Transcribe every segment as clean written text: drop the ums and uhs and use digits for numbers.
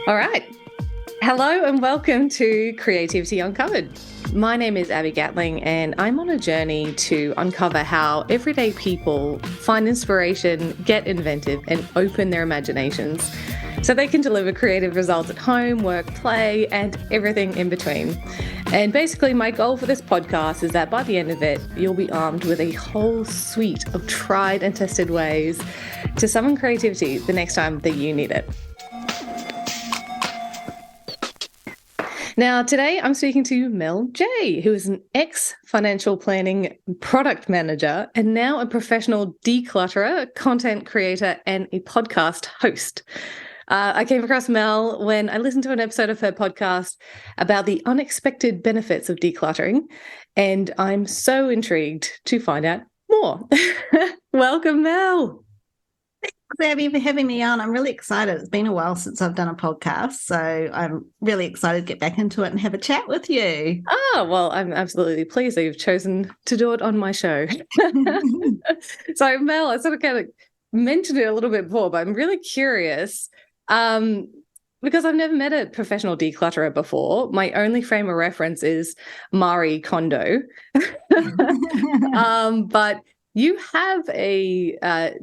All right. Hello and welcome to Creativity Uncovered. My name is Abby Gatling and I'm on a journey to uncover how everyday people find inspiration, get inventive and open their imaginations so they can deliver creative results at home, work, play and everything in between. And basically my goal for this podcast is that by the end of it, you'll be armed with a whole suite of tried and tested ways to summon creativity the next time that you need it. Now, today I'm speaking to Mel Jay, who is an ex-financial planning product manager and now a professional declutterer, content creator, and a podcast host. I came across Mel when I listened to an episode of her podcast about the unexpected benefits of decluttering, and I'm so intrigued to find out more. Welcome, Mel. Thanks, Abby, for having me on. I'm really excited. It's been a while since I've done a podcast, so I'm really excited to get back into it and have a chat with you. Oh, well, I'm absolutely pleased that you've chosen to do it on my show. So, Mel, I sort of kind of mentioned it a little bit before, but I'm really curious because I've never met a professional declutterer before. My only frame of reference is Marie Kondo. But you have a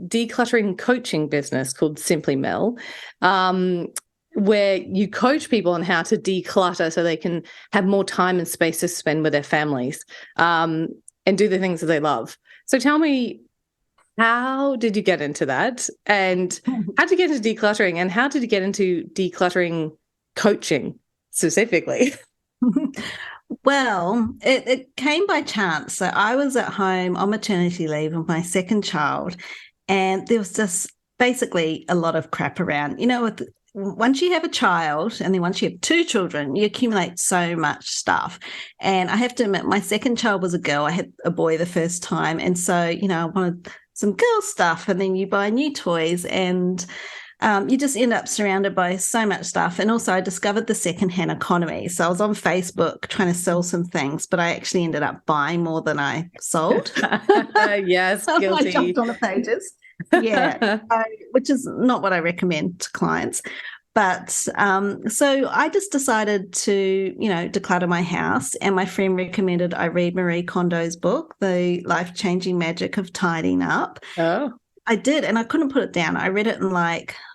decluttering coaching business called Simply Mel, where you coach people on how to declutter so they can have more time and space to spend with their families and do the things that they love. So tell me, how did you get into that? And how did you get into decluttering? And how did you get into decluttering coaching specifically? Well, it came by chance. So I was at home on maternity leave with my second child, and there was just basically a lot of crap around. You know, once you have a child and then once you have two children, you accumulate so much stuff. And I have to admit, my second child was a girl. I had a boy the first time. And so, you know, I wanted some girl stuff, and then you buy new toys and you just end up surrounded by so much stuff. And also I discovered the secondhand economy. So I was on Facebook trying to sell some things, but I actually ended up buying more than I sold. Yes, guilty. I jumped on the pages. Yeah, which is not what I recommend to clients. But so I just decided to, you know, declutter my house. And my friend recommended I read Marie Kondo's book, The Life-Changing Magic of Tidying Up. Oh. I did, and I couldn't put it down. I read it in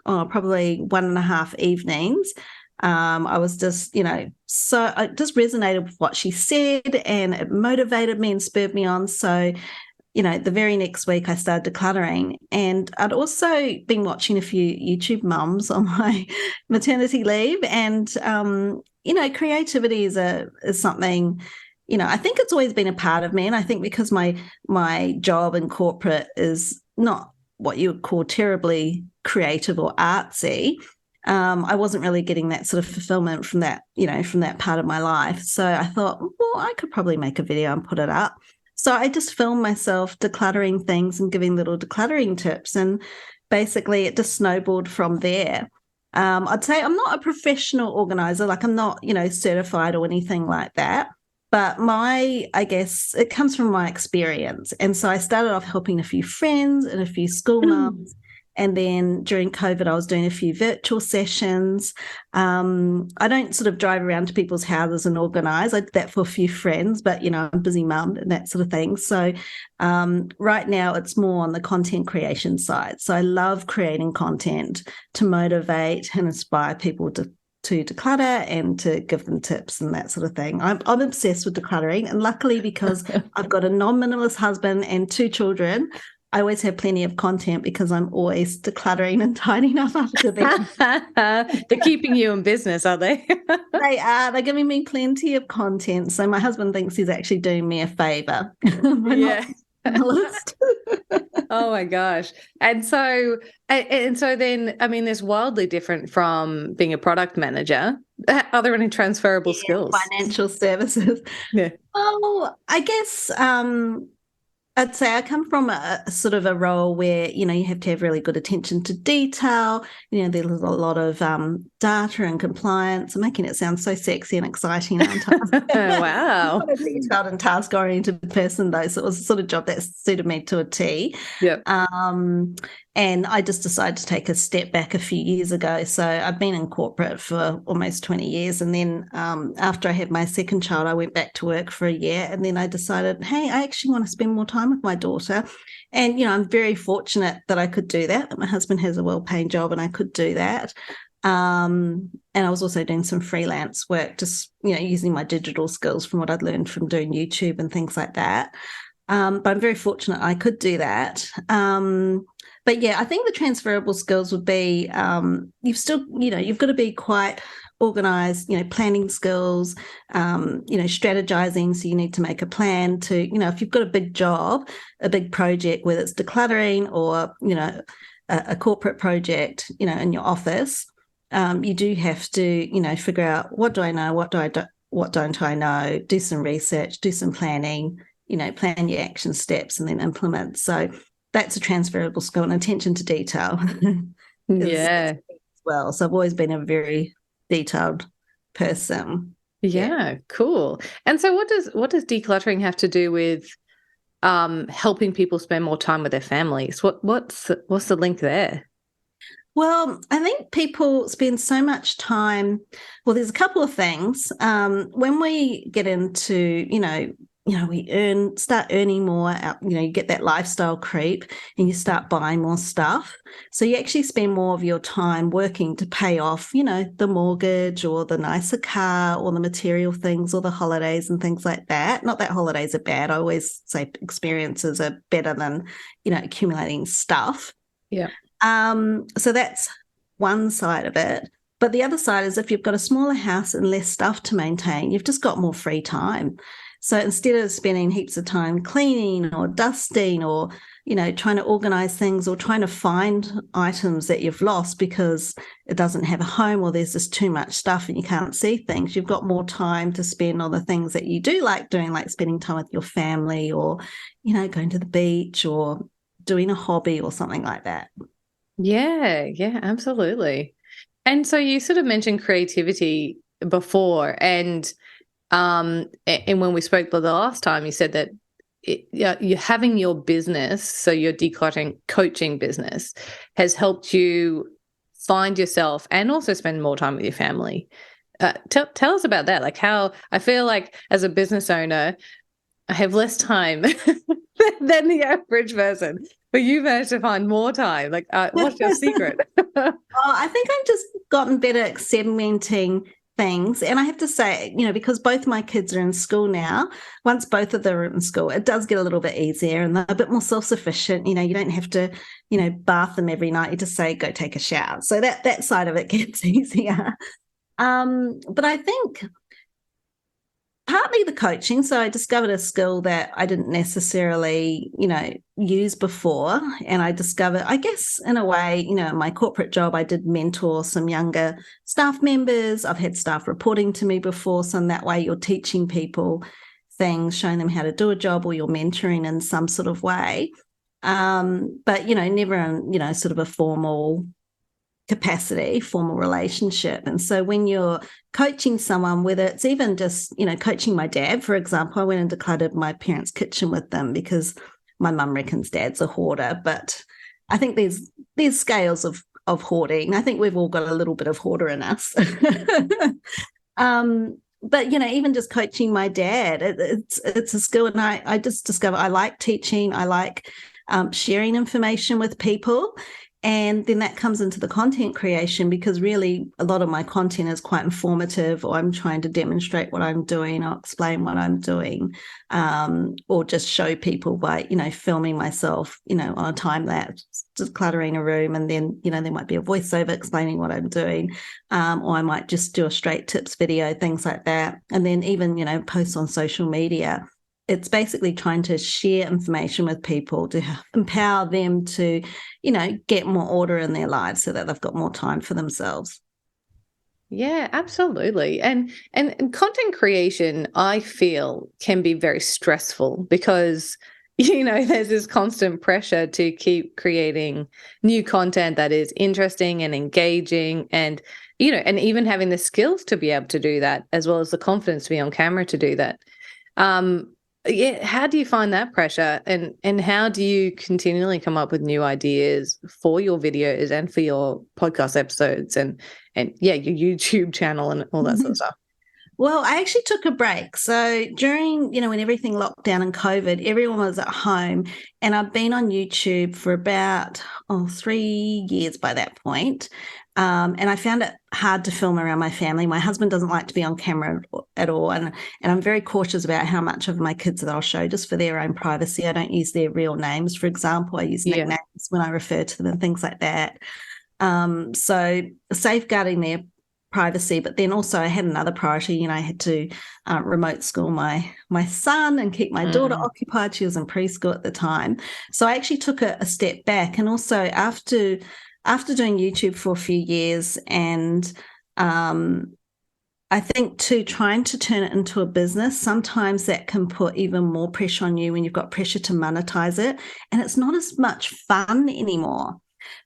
probably 1.5 evenings. I was just, you know, so I just resonated with what she said, and it motivated me and spurred me on. So, you know, the very next week I started decluttering, and I'd also been watching a few YouTube mums on my maternity leave, and you know, creativity is something. You know, I think it's always been a part of me, and I think because my job in corporate is not what you would call terribly creative or artsy, I wasn't really getting that sort of fulfillment from that, you know, from that part of my life. So I thought, well, I could probably make a video and put it up. So I just filmed myself decluttering things and giving little decluttering tips, and basically it just snowballed from there. I'd say I'm not a professional organizer, like I'm not, you know, certified or anything like that. But I guess it comes from my experience. And so I started off helping a few friends and a few school mums. And then during COVID, I was doing a few virtual sessions. I don't sort of drive around to people's houses and organise. I did that for a few friends, but, you know, I'm a busy mum and that sort of thing. So right now it's more on the content creation side. So I love creating content to motivate and inspire people to declutter and to give them tips and that sort of thing. I'm obsessed with decluttering, and luckily because I've got a non-minimalist husband and 2 children, I always have plenty of content because I'm always decluttering and tidying up after them. They're keeping you in business, are they? They are. They're giving me plenty of content. So my husband thinks he's actually doing me a favour. Yeah. Oh my gosh. And so then, I mean, it's wildly different from being a product manager. Are there any transferable skills? Financial services. Yeah. Oh, I guess I'd say I come from a sort of a role where, you know, you have to have really good attention to detail. You know, there's a lot of data and compliance. I'm making it sound so sexy and exciting, aren't I? Wow. I'm a detailed and task-oriented person, though, so it was the sort of job that suited me to a T. Yep. And I just decided to take a step back a few years ago. So I've been in corporate for almost 20 years. And then after I had my second child, I went back to work for a year. And then I decided, hey, I actually want to spend more time with my daughter. And, I'm very fortunate that I could do that my husband has a well-paying job and I could do that. And I was also doing some freelance work, just, using my digital skills from what I'd learned from doing YouTube and things like that. But I'm very fortunate I could do that. But yeah, I think the transferable skills would be you've got to be quite organized, planning skills, strategizing. So you need to make a plan to, if you've got a big job, a big project, whether it's decluttering or, a corporate project, in your office, you do have to, figure out what do I know, what don't I know, do some research, do some planning, plan your action steps and then implement. So that's a transferable skill, and attention to detail Yeah. as well. So I've always been a very detailed person. Yeah, cool. And so what does decluttering have to do with helping people spend more time with their families? What's the link there? Well, I think people spend so much time. Well, there's a couple of things. When we get into, we start earning more, you get that lifestyle creep and you start buying more stuff. So you actually spend more of your time working to pay off, the mortgage or the nicer car or the material things or the holidays and things like that. Not that holidays are bad. I always say experiences are better than, accumulating stuff. Yeah. So that's one side of it. But the other side is if you've got a smaller house and less stuff to maintain, you've just got more free time. So instead of spending heaps of time cleaning or dusting or, trying to organize things or trying to find items that you've lost because it doesn't have a home or there's just too much stuff and you can't see things, you've got more time to spend on the things that you do like doing, like spending time with your family or, going to the beach or doing a hobby or something like that. Yeah, absolutely. And so you sort of mentioned creativity before, and when we spoke the last time, you said that you're having your business, so your decluttering coaching business, has helped you find yourself and also spend more time with your family. Tell us about that. Like, how I feel like as a business owner, I have less time than the average person, but you managed to find more time. Like, what's your secret? I think I've just gotten better at segmenting things. And I have to say, because both my kids are in school now, once both of them are in school, it does get a little bit easier and they're a bit more self-sufficient. You don't have to, bath them every night. You just say, go take a shower. So that side of it gets easier. But I think partly the coaching. So I discovered a skill that I didn't necessarily, use before. And I discovered, I guess, in a way, in my corporate job, I did mentor some younger staff members. I've had staff reporting to me before. So in that way, you're teaching people things, showing them how to do a job, or you're mentoring in some sort of way. But, never in, sort of a formal capacity, formal relationship. And so when you're coaching someone, whether it's even just, coaching my dad, for example, I went and decluttered my parents' kitchen with them because my mum reckons dad's a hoarder. But I think there's scales of hoarding. I think we've all got a little bit of hoarder in us. But, even just coaching my dad, it's a skill. And I just discovered I like teaching. I like sharing information with people. And then that comes into the content creation, because really a lot of my content is quite informative, or I'm trying to demonstrate what I'm doing or explain what I'm doing, or just show people by, filming myself, on a time lapse, just cluttering a room. And then, there might be a voiceover explaining what I'm doing, or I might just do a straight tips video, things like that. And then even, post on social media. It's basically trying to share information with people to empower them to, get more order in their lives so that they've got more time for themselves. Yeah, absolutely. And content creation, I feel, can be very stressful because, there's this constant pressure to keep creating new content that is interesting and engaging, and, and even having the skills to be able to do that, as well as the confidence to be on camera to do that. Yeah, how do you find that pressure, and how do you continually come up with new ideas for your videos and for your podcast episodes and yeah, your YouTube channel and all that sort of stuff? Well, I actually took a break. So during, when everything locked down and COVID, everyone was at home, and I've been on YouTube for about 3 years by that point. And I found it hard to film around my family. My husband doesn't like to be on camera at all. And I'm very cautious about how much of my kids that I'll show just for their own privacy. I don't use their real names, for example. I use nicknames when I refer to them and things like that. So safeguarding their privacy, but then also I had another priority. I had to remote school my son and keep my daughter occupied. She was in preschool at the time. So I actually took a step back. And also after doing YouTube for a few years, and I think too, trying to turn it into a business, sometimes that can put even more pressure on you when you've got pressure to monetize it. And it's not as much fun anymore.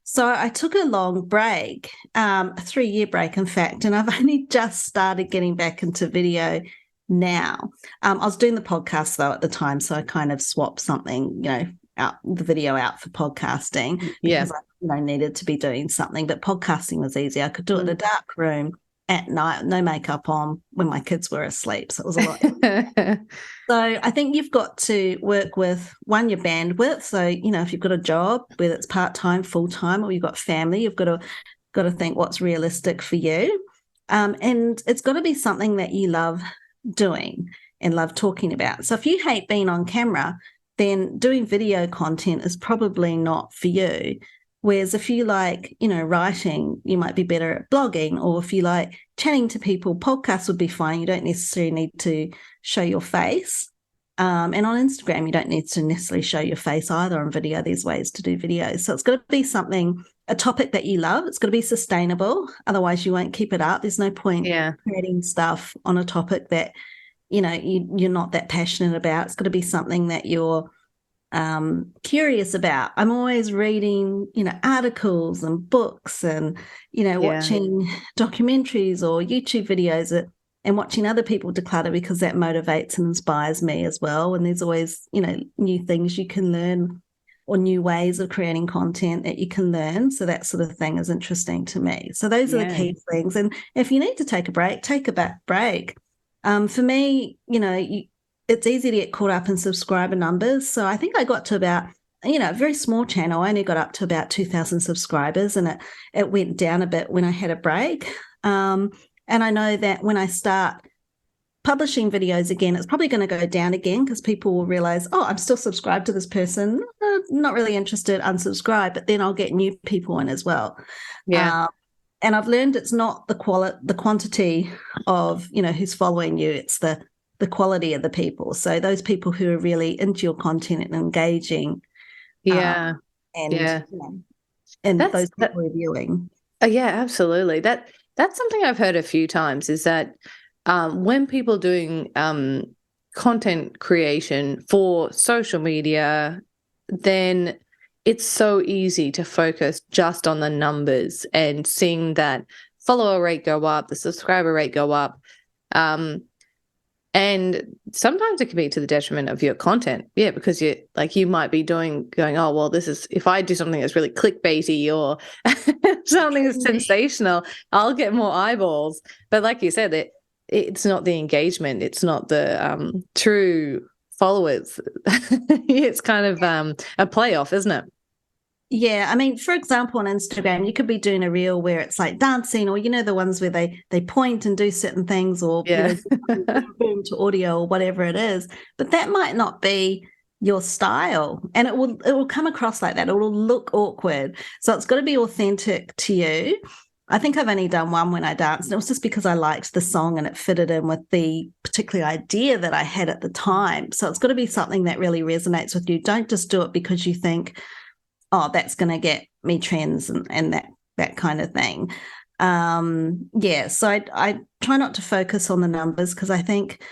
So I took a long break, a 3-year break, in fact, and I've only just started getting back into video now. I was doing the podcast, though, at the time, so I kind of swapped something, out the video out for podcasting because I needed to be doing something. But podcasting was easy. I could do it in a dark room at night, no makeup on, when my kids were asleep. So it was a lot. So I think you've got to work with, one, your bandwidth. So, if you've got a job, whether it's part-time, full-time, or you've got family, you've got to think what's realistic for you. And it's got to be something that you love doing and love talking about. So if you hate being on camera, then doing video content is probably not for you. Whereas if you like, writing, you might be better at blogging, or if you like chatting to people, podcasts would be fine. You don't necessarily need to show your face. And on Instagram, you don't need to necessarily show your face either on video. There's ways to do videos. So it's got to be a topic that you love. It's got to be sustainable. Otherwise, you won't keep it up. There's no point creating stuff on a topic that, you're not that passionate about. It's got to be something that you're curious about. I'm always reading, articles and books and, watching documentaries or YouTube videos and watching other people declutter, because that motivates and inspires me as well. And there's always, new things you can learn or new ways of creating content that you can learn. So that sort of thing is interesting to me. So those are the key things. And if you need to take a break, take a break. For me, it's easy to get caught up in subscriber numbers. So I think I got to about, a very small channel. I only got up to about 2,000 subscribers, and it went down a bit when I had a break. And I know that when I start publishing videos again, it's probably going to go down again, because people will realize, I'm still subscribed to this person, not really interested, unsubscribe, but then I'll get new people in as well. And I've learned it's not the quantity of, who's following you, it's the quality of the people. So those people who are really into your content and engaging. And those people reviewing. Yeah, absolutely. That's something I've heard a few times, is that when people doing content creation for social media, then it's so easy to focus just on the numbers and seeing that follower rate go up, the subscriber rate go up. And sometimes it can be to the detriment of your content. Yeah, because you might be going, oh, well, this is, if I do something that's really clickbaity or something that's sensational, I'll get more eyeballs. But like you said, it's not the engagement. It's not the true followers. It's kind of a playoff, isn't it? Yeah, I mean, for example, on Instagram, you could be doing a reel where it's like dancing, or the ones where they point and do certain things, or boom to audio or whatever it is. But that might not be your style, and it will come across like that. It will look awkward. So it's got to be authentic to you. I think I've only done one when I danced, and it was just because I liked the song and it fitted in with the particular idea that I had at the time. So it's got to be something that really resonates with you. Don't just do it because you think, that's going to get me trends and that kind of thing. So I try not to focus on the numbers, because I think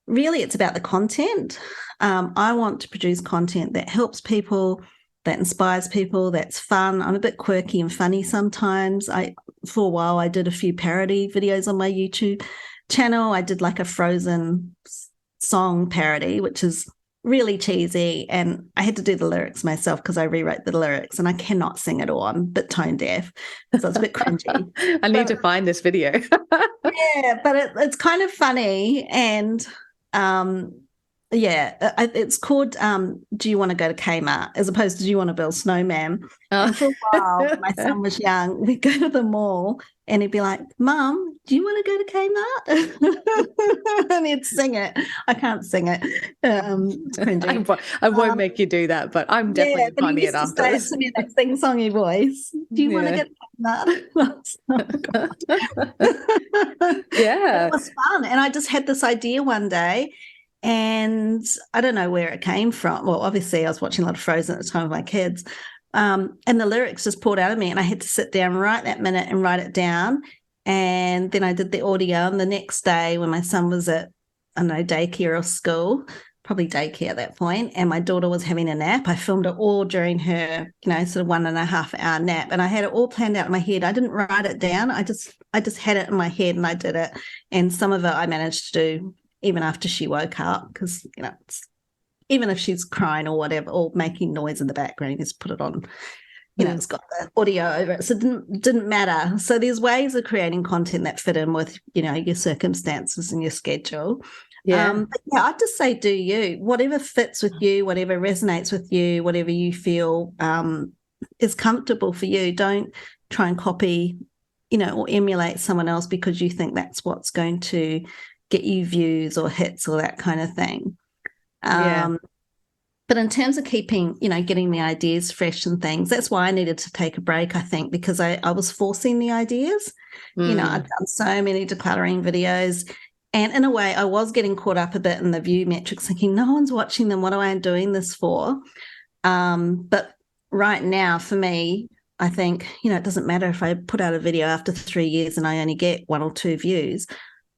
really it's about the content. I want to produce content that helps people, that inspires people, that's fun. I'm a bit quirky and funny sometimes. For a while, I did a few parody videos on my YouTube channel. I did like a Frozen song parody, which is really cheesy, and I had to do the lyrics myself because I rewrote the lyrics, and I cannot sing it all. I'm a bit tone deaf, so it's a bit cringy. I need to find this video. Yeah, but it's kind of funny, and it's called Do You Want to Go to Kmart, as opposed to Do You Want to Build Snowman? Oh. And for a while, when my son was young, we'd go to the mall and he'd be like, Mum, do you want to go to Kmart? And he'd sing it. I can't sing it. It's cringy. I won't make you do that, but I'm definitely finding it after say this. it to me in that sing-songy voice. Do you want to go to Kmart? Yeah. It was fun. And I just had this idea one day, and I don't know where it came from. Well, obviously, I was watching a lot of Frozen at the time with my kids. And the lyrics just poured out of me, and I had to sit down right that minute and write it down. And then I did the audio. And the next day, when my son was at, I don't know, daycare or school, probably daycare at that point, and my daughter was having a nap, I filmed it all during her, sort of 1.5 hour nap. And I had it all planned out in my head. I didn't write it down. I just had it in my head, and I did it. And some of it I managed to do even after she woke up, because, even if she's crying or whatever, or making noise in the background, just put it on, it's got the audio over it. So it didn't matter. So there's ways of creating content that fit in with, your circumstances and your schedule. Yeah. I'd just say do you. Whatever fits with you, whatever resonates with you, whatever you feel is comfortable for you. Don't try and copy, or emulate someone else because you think that's what's going to get you views or hits or that kind of thing. But in terms of keeping, getting the ideas fresh and things, that's why I needed to take a break, I think, because I was forcing the ideas. I'd done so many decluttering videos. And in a way, I was getting caught up a bit in the view metrics, thinking, no one's watching them. What am I doing this for? But right now, for me, I think, it doesn't matter if I put out a video after 3 years and I only get 1 or 2 views.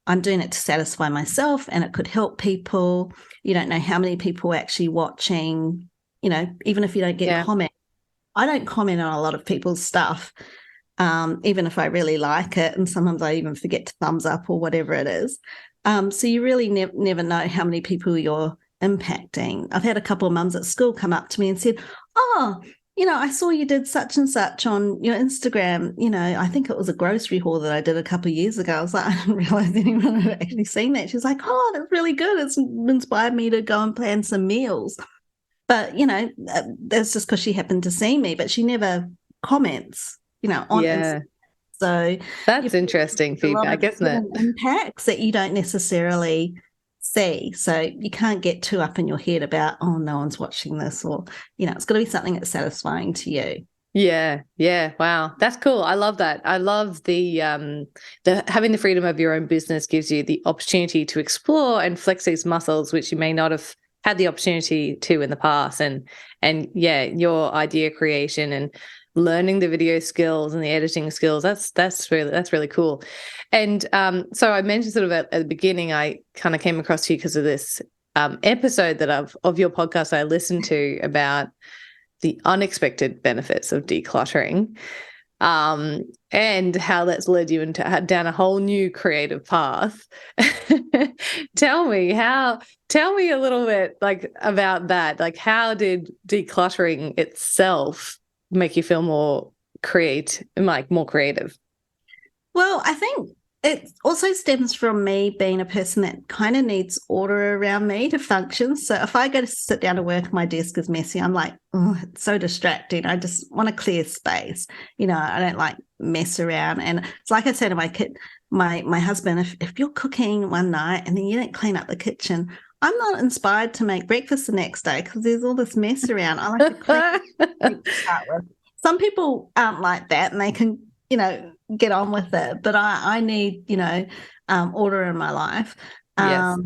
I'm doing it to satisfy myself, and it could help people. You don't know how many people are actually watching, even if you don't get comment. I don't comment on a lot of people's stuff, even if I really like it. And sometimes I even forget to thumbs up or whatever it is. So you really never know how many people you're impacting. I've had a couple of mums at school come up to me and said, oh, I saw you did such and such on your Instagram. I think it was a grocery haul that I did a couple of years ago. I was like, I didn't realize anyone had actually seen that. She's like, oh, that's really good. It's inspired me to go and plan some meals. But, that's just because she happened to see me, but she never comments, on Instagram. So that's interesting feedback, isn't it? Impacts that you don't necessarily see. So you can't get too up in your head about, oh, no one's watching this, or, it's got to be something that's satisfying to you. Yeah. Wow. That's cool. I love that. I love the having the freedom of your own business gives you the opportunity to explore and flex these muscles, which you may not have had the opportunity to in the past. And your idea creation and learning the video skills and the editing skills, that's really cool. And so I mentioned sort of at the beginning, I kind of came across you because of this episode that of your podcast I listened to about the unexpected benefits of decluttering, and how that's led you down a whole new creative path. Tell me a little bit about that. How did decluttering itself make you feel more creative? Well, I think it also stems from me being a person that kind of needs order around me to function. So if I go to sit down to work, my desk is messy, I'm like, oh, it's so distracting. I just want to clear space. I don't like mess around. And it's like I say to my kid, my husband, if you're cooking one night and then you don't clean up the kitchen, I'm not inspired to make breakfast the next day because there's all this mess around. I like to clean to start with. Some people aren't like that, and they can, get on with it. But I need, order in my life. Yes.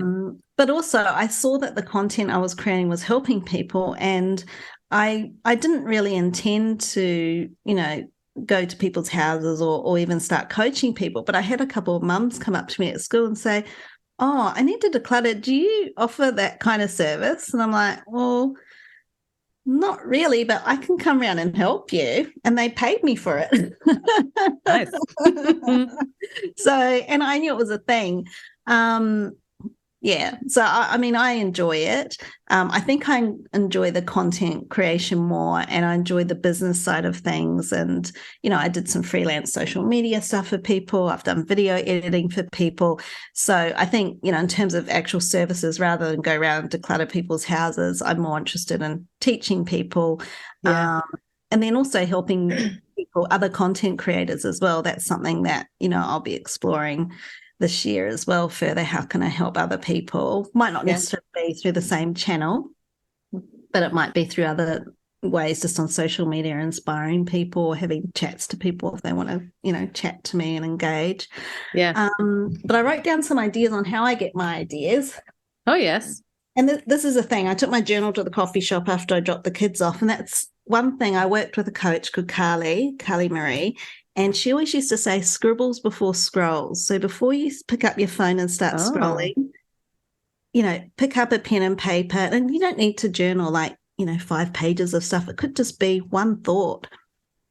But also I saw that the content I was creating was helping people, and I didn't really intend to, go to people's houses or even start coaching people. But I had a couple of mums come up to me at school and say, oh, I need to declutter. Do you offer that kind of service? And I'm like, well, not really, but I can come around and help you. And they paid me for it. Nice. So, and I knew it was a thing. Yeah. So, I mean, I enjoy it. I think I enjoy the content creation more, and I enjoy the business side of things. And, I did some freelance social media stuff for people. I've done video editing for people. So I think, in terms of actual services, rather than go around and declutter people's houses, I'm more interested in teaching people. Yeah. And then also helping people, other content creators as well. That's something that, I'll be exploring this year as well further. How can I help other people? Might not necessarily be through the same channel, but it might be through other ways, just on social media, inspiring people or having chats to people if they want to, chat to me and engage. Yeah. But I wrote down some ideas on how I get my ideas. Oh, yes. And this is a thing. I took my journal to the coffee shop after I dropped the kids off. And that's one thing. I worked with a coach called Carly Marie, and she always used to say scribbles before scrolls. So before you pick up your phone and start scrolling, pick up a pen and paper. And you don't need to journal 5 pages of stuff. It could just be one thought.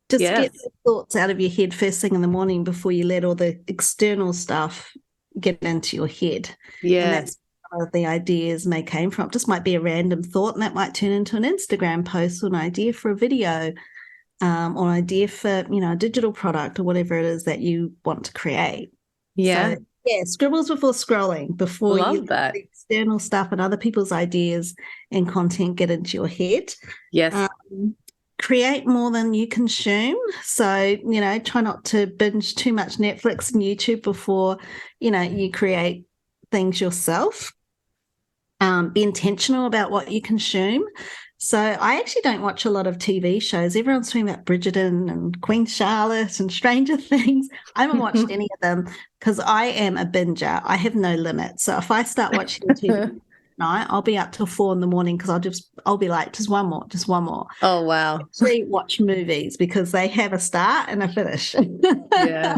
Just get the thoughts out of your head first thing in the morning before you let all the external stuff get into your head. Yeah. And that's where the ideas may came from. It just might be a random thought, and that might turn into an Instagram post or an idea for a video, or an idea for, a digital product or whatever it is that you want to create. Yeah. So, scribbles before scrolling, before Love you let that. the external stuff and other people's ideas and content get into your head. Yes. Create more than you consume. So, try not to binge too much Netflix and YouTube before, you create things yourself. Be intentional about what you consume. So I actually don't watch a lot of TV shows. Everyone's talking about Bridgerton and Queen Charlotte and Stranger Things. I haven't watched any of them because I am a binger. I have no limit. So if I start watching TV night, I'll be up till 4 a.m. because I'll be like, just one more. Oh, wow. Actually watch movies because they have a start and a finish. Yeah.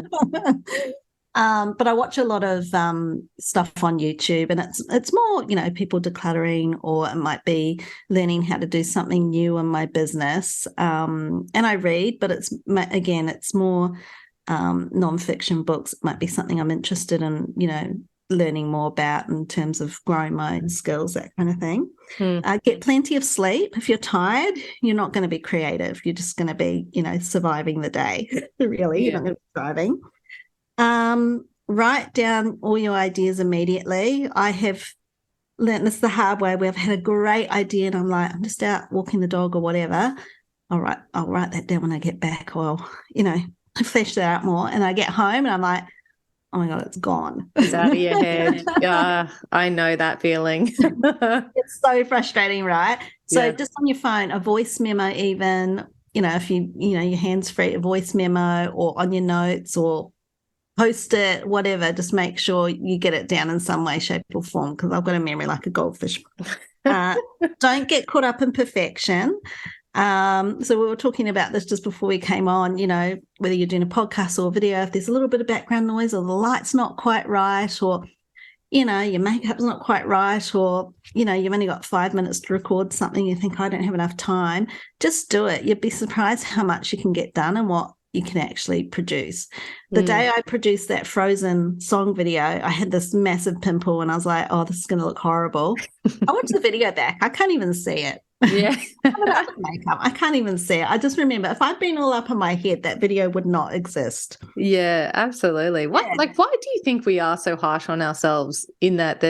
But I watch a lot of stuff on YouTube, and it's more, people decluttering, or it might be learning how to do something new in my business. And I read, but it's more nonfiction books. It might be something I'm interested in, learning more about in terms of growing my skills, that kind of thing. Get plenty of sleep. If you're tired, you're not going to be creative. You're just going to be, surviving the day. Really, you're not going to be thriving. Write down all your ideas immediately. I have learned this the hard way, where I've had a great idea and I'm just out walking the dog or whatever. I'll write that down when I get back, or, I flesh that out more, and I get home and I'm like, oh my God, it's gone. It's out of your head. Yeah, I know that feeling. It's so frustrating, right? So just on your phone, a voice memo even, if your hands free, a voice memo, or on your notes, or post it, whatever, just make sure you get it down in some way, shape or form, because I've got a memory like a goldfish. Don't get caught up in perfection. So we were talking about this just before we came on, whether you're doing a podcast or a video, if there's a little bit of background noise, or the light's not quite right, or, your makeup's not quite right, or, you've only got 5 minutes to record something, you think, I don't have enough time, just do it. You'd be surprised how much you can get done and what you can actually produce. The day I produced that Frozen song video, I had this massive pimple and I was like, oh, this is going to look horrible. I watched the video back. I can't even see it. Yeah. Makeup. I can't even see it. I just remember, if I'd been all up in my head, that video would not exist. Yeah, absolutely. Why do you think we are so harsh on ourselves in that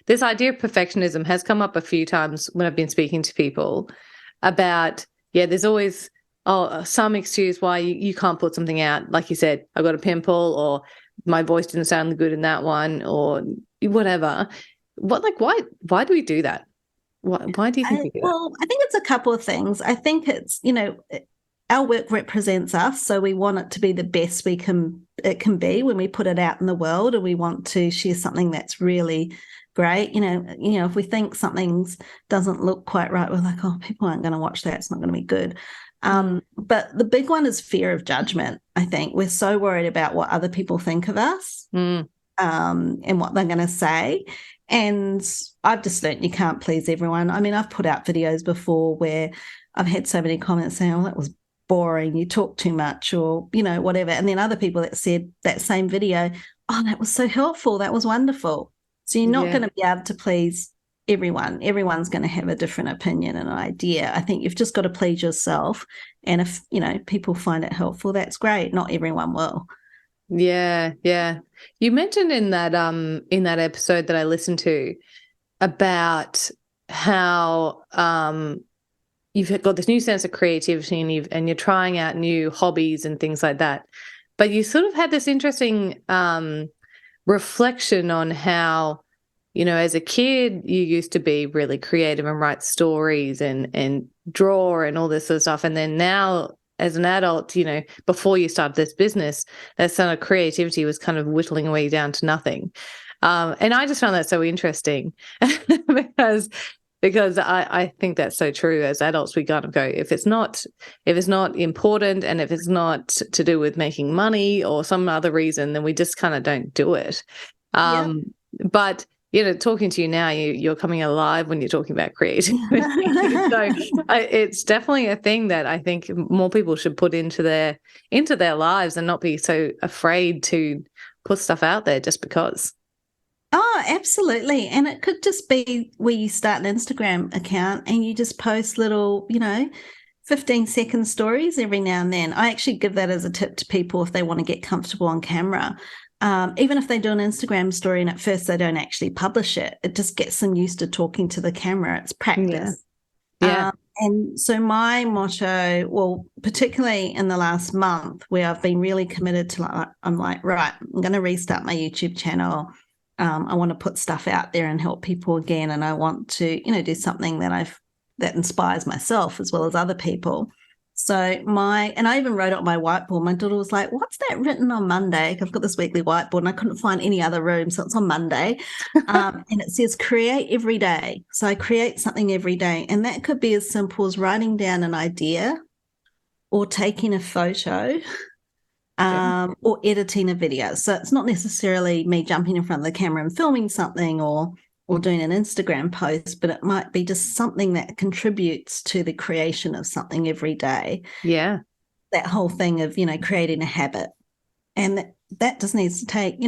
this idea of perfectionism has come up a few times when I've been speaking to people about, there's always some excuse why you can't put something out. Like you said, I got a pimple, or my voice didn't sound good in that one, or whatever. Why do we do that? Why do you think we do that? Well, I think it's a couple of things. I think it's, our work represents us, so we want it to be the best it can be when we put it out in the world, and we want to share something that's really great. If we think something doesn't look quite right, we're like, oh, people aren't going to watch that. It's not going to be good. But the big one is fear of judgment. I think we're so worried about what other people think of us, and what they're going to say. And I've just learned you can't please everyone. I mean, I've put out videos before where I've had so many comments saying, oh, that was boring, you talk too much, or, whatever. And then other people that said that same video, oh, that was so helpful, that was wonderful. So you're not Yeah. going to be able to please everyone. Everyone's going to have a different opinion and idea. I think you've just got to please yourself. And if, people find it helpful, that's great. Not everyone will. Yeah, yeah. You mentioned in that episode that I listened to about how you've got this new sense of creativity and you're trying out new hobbies and things like that. But you sort of had this interesting reflection on how, as a kid, you used to be really creative and write stories and draw and all this sort of stuff. And then now, as an adult, before you started this business, that sort of creativity was kind of whittling away down to nothing. And I just found that so interesting because I think that's so true. As adults, we kind of go, if it's not important and if it's not to do with making money or some other reason, then we just kind of don't do it. But talking to you now, you're coming alive when you're talking about creativity. So it's definitely a thing that I think more people should put into their lives and not be so afraid to put stuff out there just because. Oh, absolutely. And it could just be where you start an Instagram account and you just post little, 15-second stories every now and then. I actually give that as a tip to people if they want to get comfortable on camera. Even if they do an Instagram story and at first they don't actually publish it, it just gets them used to talking to the camera. It's practice. Yeah. And so my motto, well, particularly in the last month where I've been really committed to, I'm like, right, I'm going to restart my YouTube channel. I want to put stuff out there and help people again. And I want to, do something that inspires myself as well as other people. So and I even wrote it on my whiteboard. My daughter was like, what's that written on Monday? I've got this weekly whiteboard and I couldn't find any other room. So it's on Monday. And it says create every day. So I create something every day. And that could be as simple as writing down an idea or taking a photo. Or editing a video. So it's not necessarily me jumping in front of the camera and filming something or doing an Instagram post, but it might be just something that contributes to the creation of something every day. Yeah. That whole thing of, creating a habit. And that just needs to take,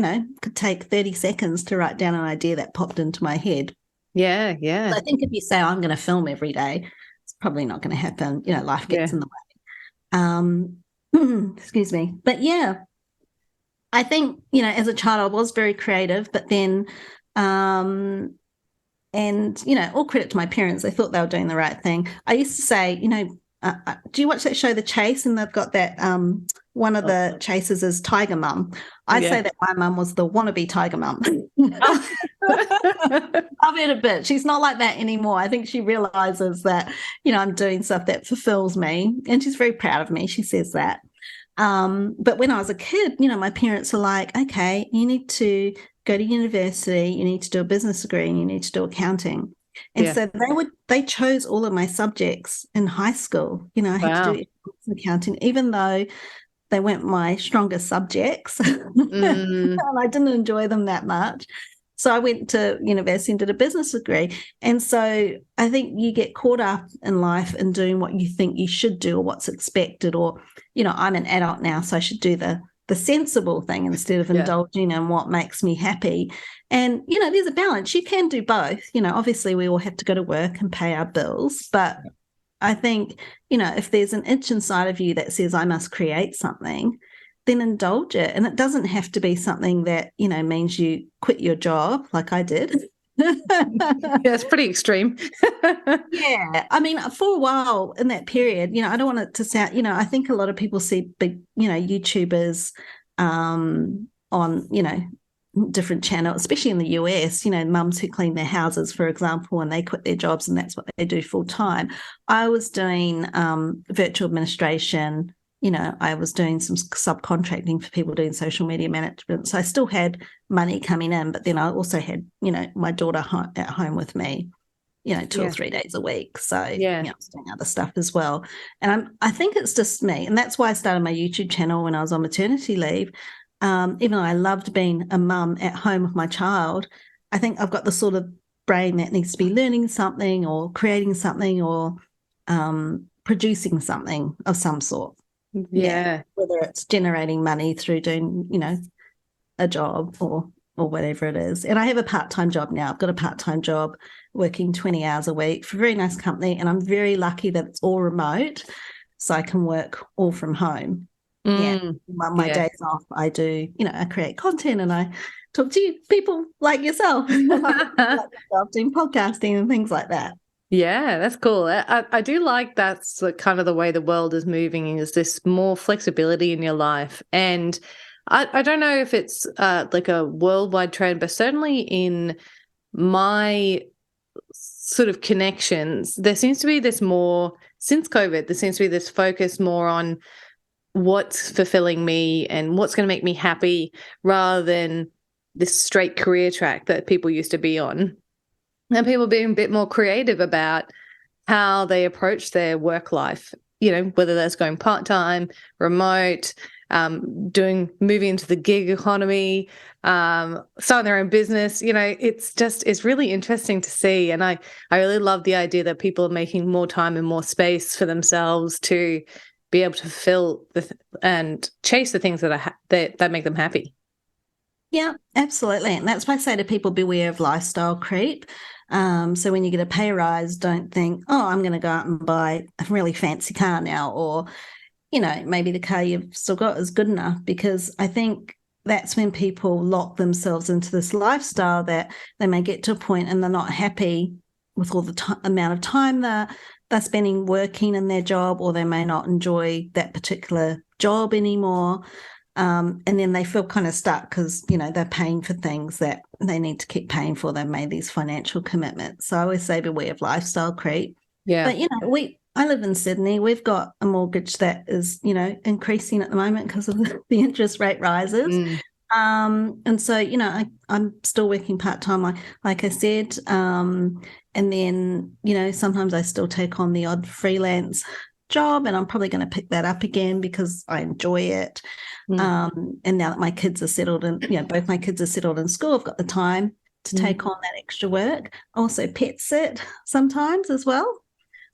could take 30 seconds to write down an idea that popped into my head. Yeah, yeah. So I think if you say, I'm going to film every day, it's probably not going to happen. Life gets in the way. Excuse me. But yeah, I think, as a child, I was very creative, but then, all credit to my parents. They thought they were doing the right thing. I used to say, do you watch that show, The Chase? And they've got that, one of the chasers is Tiger Mum. I say that my mum was the wannabe Tiger Mum. I've heard a bit. She's not like that anymore. I think she realizes that, I'm doing stuff that fulfills me. And she's very proud of me. She says that. But when I was a kid, my parents are like, okay, you need to go to university, you need to do a business degree, and you need to do accounting. And so they chose all of my subjects in high school. I had to do accounting, even though they weren't my strongest subjects. And I didn't enjoy them that much. So I went to university and did a business degree. And so I think you get caught up in life and doing what you think you should do or what's expected, or, I'm an adult now, so I should do the sensible thing instead of indulging in what makes me happy. And, there's a balance. You can do both. Obviously we all have to go to work and pay our bills. But I think, if there's an itch inside of you that says I must create something, then indulge it. And it doesn't have to be something that, means you quit your job like I did. Yeah, it's pretty extreme. Yeah. I mean, for a while in that period, I don't want it to sound, I think a lot of people see big, YouTubers on, different channels, especially in the US, mums who clean their houses, for example, and they quit their jobs and that's what they do full time. I was doing virtual administration. I was doing some subcontracting for people doing social media management. So I still had money coming in, but then I also had, my daughter at home with me, 2 or 3 days a week. So I was doing other stuff as well. And I think it's just me. And that's why I started my YouTube channel when I was on maternity leave. Even though I loved being a mum at home with my child, I think I've got the sort of brain that needs to be learning something or creating something or producing something of some sort. Yeah. Whether it's generating money through doing, a job or or whatever it is. And I have a part-time job now. I've got a part-time job working 20 hours a week for a very nice company. And I'm very lucky that it's all remote. So I can work all from home. Yeah. My Yeah. days off, I do, I create content and I talk to people like yourself, doing podcasting and things like that. Yeah, that's cool. I do like that's kind of the way the world is moving, is this more flexibility in your life. And I don't know if it's like a worldwide trend, but certainly in my sort of connections, there seems to be this more, since COVID, there seems to be this focus more on what's fulfilling me and what's going to make me happy, rather than this straight career track that people used to be on. And people being a bit more creative about how they approach their work life, whether that's going part-time, remote, moving into the gig economy, starting their own business. It's really interesting to see. And I really love the idea that people are making more time and more space for themselves to be able to fulfill and chase the things that make them happy. Yeah, absolutely. And that's why I say to people, beware of lifestyle creep. So when you get a pay rise, don't think, oh, I'm going to go out and buy a really fancy car now, or, maybe the car you've still got is good enough, because I think that's when people lock themselves into this lifestyle that they may get to a point and they're not happy with all the amount of time they're spending working in their job, or they may not enjoy that particular job anymore. And then they feel kind of stuck because, they're paying for things that they need to keep paying for. They've made these financial commitments. So I always say beware of lifestyle creep. Yeah. But, I live in Sydney. We've got a mortgage that is, increasing at the moment because of the interest rate rises. And so, I'm still working part-time, like I said. And then, sometimes I still take on the odd freelance job, and I'm probably going to pick that up again because I enjoy it. And now that my kids are settled and, both my kids are settled in school, I've got the time to take on that extra work. Also pet sit sometimes as well.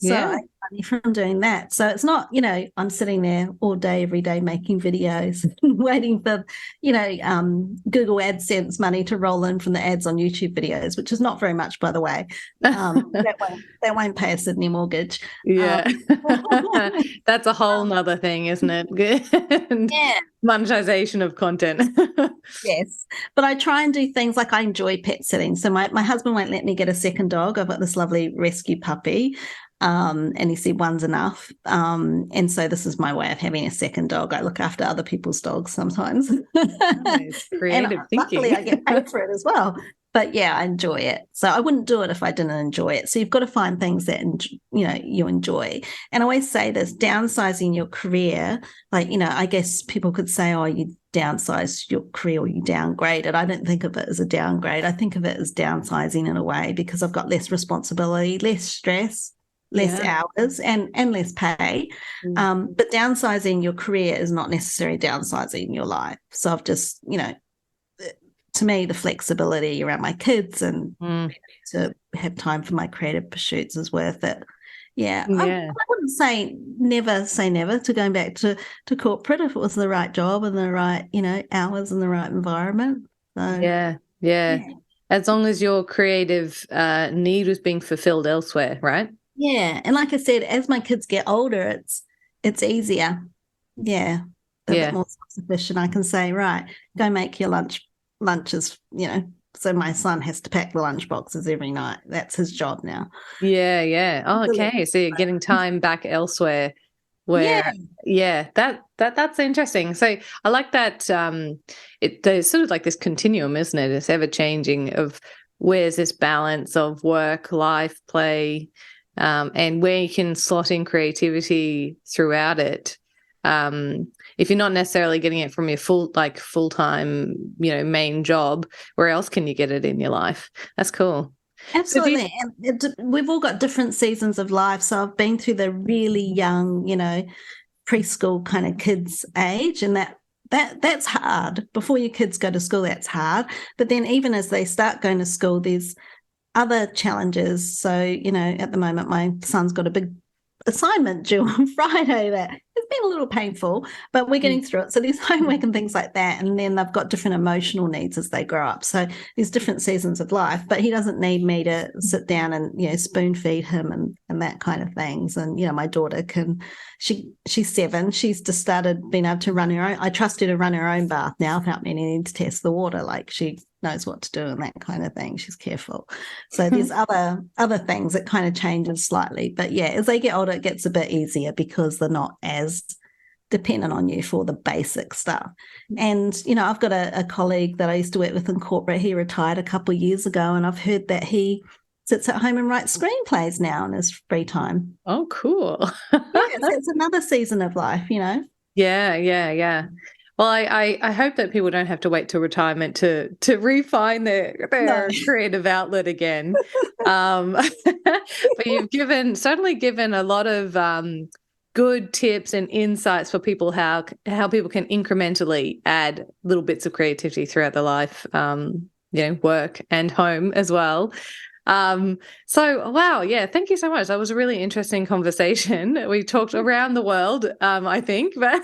So I get money from doing that. So it's not, I'm sitting there all day, every day making videos and waiting for, Google AdSense money to roll in from the ads on YouTube videos, which is not very much, by the way. That won't pay a Sydney mortgage. Yeah. That's a whole nother thing, isn't it? Yeah. Monetization of content. Yes. But I try and do things like I enjoy pet sitting. So my husband won't let me get a second dog. I've got this lovely rescue puppy. And he said one's enough. And so this is my way of having a second dog. I look after other people's dogs sometimes. Nice. Creative thinking. Luckily, I get paid for it as well. But yeah, I enjoy it. So I wouldn't do it if I didn't enjoy it. So you've got to find things that, you enjoy. And I always say this, downsizing your career, I guess people could say, oh, you downsize your career or you downgrade it. I don't think of it as a downgrade. I think of it as downsizing in a way, because I've got less responsibility, less stress, less hours and less pay. But downsizing your career is not necessarily downsizing your life. So I've just, to me, the flexibility around my kids and to have time for my creative pursuits is worth it. Yeah. I wouldn't say never to going back to corporate if it was the right job and the right, hours and the right environment. So, yeah. As long as your creative need was being fulfilled elsewhere, right? Yeah. And like I said, as my kids get older, it's easier. Yeah. They're a bit more self-sufficient. I can say, right, go make your lunches, so my son has to pack the lunch boxes every night. That's his job now. Yeah. Oh, okay. So you're getting time back elsewhere where, that's interesting. So I like that. There's sort of like this continuum, isn't it? It's ever changing of where's this balance of work, life, play, and where you can slot in creativity throughout it. If you're not necessarily getting it from your full-time, main job, where else can you get it in your life? That's cool. Absolutely. And we've all got different seasons of life. So I've been through the really young, preschool kind of kids age, and that's hard. Before your kids go to school, that's hard. But then even as they start going to school, there's other challenges. So, at the moment, my son's got a big assignment due on Friday that has been been a little painful, but we're getting through it. So there's homework and things like that. And then they've got different emotional needs as they grow up. So there's different seasons of life, but he doesn't need me to sit down and, spoon feed him and that kind of things. And, my daughter she's 7. She's just started being able to run her own. I trust her to run her own bath now without me needing to test the water. Like she knows what to do and that kind of thing. She's careful. So there's other things that kind of changes slightly. But yeah, as they get older, it gets a bit easier because they're not as dependent on you for the basic stuff. And, I've got a colleague that I used to work with in corporate. He retired a couple of years ago, and I've heard that he sits at home and writes screenplays now in his free time. Oh, cool. Yeah, so it's another season of life, Yeah. Well, I hope that people don't have to wait till retirement to refine their creative outlet again. But you've certainly given a lot of good tips and insights for people how people can incrementally add little bits of creativity throughout their life, work and home as well. So wow, yeah, thank you so much. That was a really interesting conversation. We talked around the world, I think, but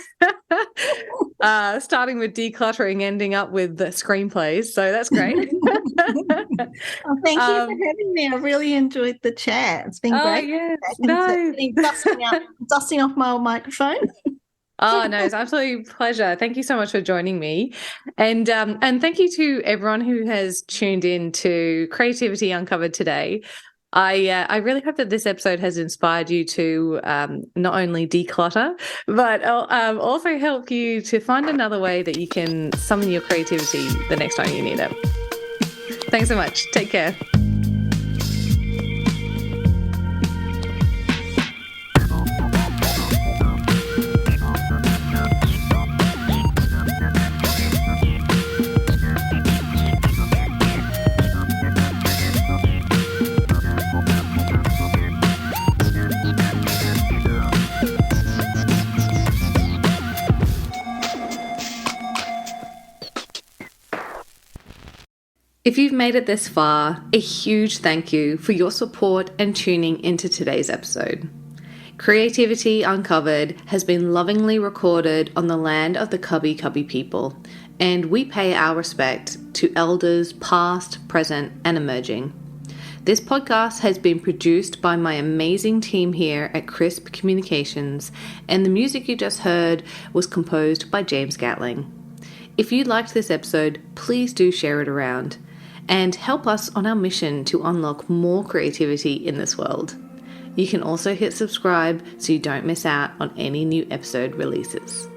starting with decluttering, ending up with the screenplays. So that's great. Well, thank you for having me. I really enjoyed the chat. It's been great. Yes. Dusting off my old microphone. Oh, no, it's absolutely pleasure. Thank you so much for joining me. And thank you to everyone who has tuned in to Creativity Uncovered today. I really hope that this episode has inspired you to not only declutter, but also help you to find another way that you can summon your creativity the next time you need it. Thanks so much. Take care. If you've made it this far, a huge thank you for your support and tuning into today's episode. Creativity Uncovered has been lovingly recorded on the land of the Cubby people, and we pay our respect to elders past, present, and emerging. This podcast has been produced by my amazing team here at Crisp Communications, and the music you just heard was composed by James Gatling. If you liked this episode, please do share it around and help us on our mission to unlock more creativity in this world. You can also hit subscribe so you don't miss out on any new episode releases.